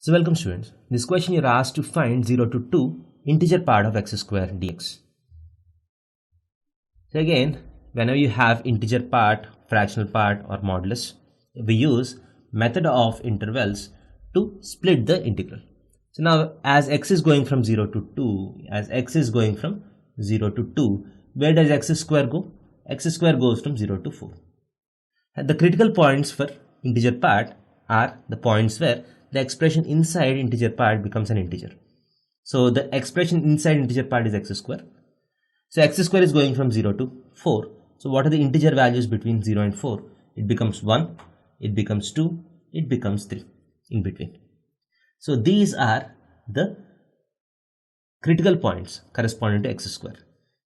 So welcome students. This question you're asked to find 0 to 2 integer part of x square dx. So again, whenever you have integer part, fractional part or modulus, we use method of intervals to split the integral. So now as x is going from 0 to 2, where does x square go? X square goes from 0 to 4. And the critical points for integer part are the points where the expression inside integer part becomes an integer. So the expression inside integer part is x square. So x square is going from 0 to 4. So what are the integer values between 0 and 4? It becomes 1, it becomes 2, it becomes 3 in between. So these are the critical points corresponding to x square.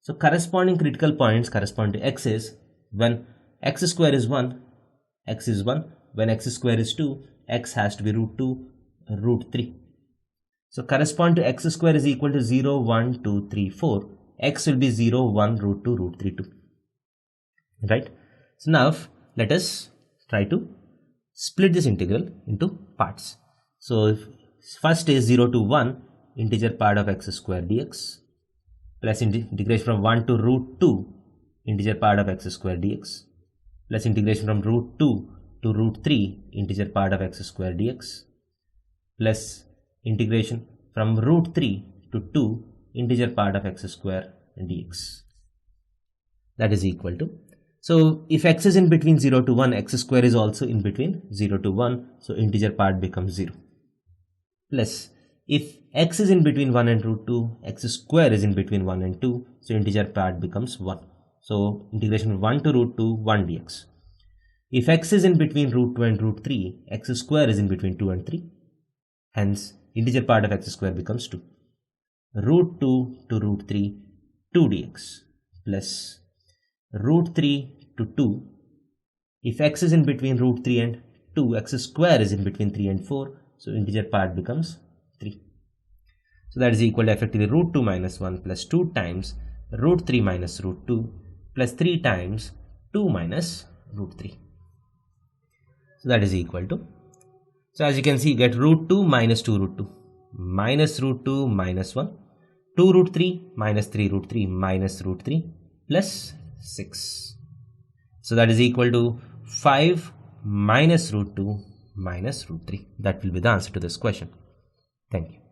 So corresponding critical points correspond to x is when x square is 1, x is 1. When x square is 2, x has to be root 2, root 3. So correspond to x square is equal to 0, 1, 2, 3, 4. X will be 0, 1, root 2, root 3, 2. Right? So now let us try to split this integral into parts. So first is 0 to 1 integer part of x square dx plus integration from 1 to root 2 integer part of x square dx plus integration from root 2 to root 3 integer part of x square dx plus integration from root 3 to 2 integer part of x square dx. That is equal to, so if x is in between 0 to 1, x square is also in between 0 to 1, so integer part becomes 0, plus if x is in between 1 and root 2, x square is in between 1 and 2, so integer part becomes 1. So integration from 1 to root 2, 1 dx. If x is in between root 2 and root 3, x square is in between 2 and 3. Hence, integer part of x square becomes 2. Root 2 to root 3, 2 dx plus root 3 to 2. If x is in between root 3 and 2, x square is in between 3 and 4. So integer part becomes 3. So that is equal to effectively root 2 minus 1 plus 2 times root 3 minus root 2 plus 3 times 2 minus root 3. So that is equal to, so as you can see, get root 2 minus 2 root 2 minus root 2 minus 1, 2 root 3 minus 3 root 3 minus root 3 plus 6. So that is equal to 5 minus root 2 minus root 3. That will be the answer to this question. Thank you.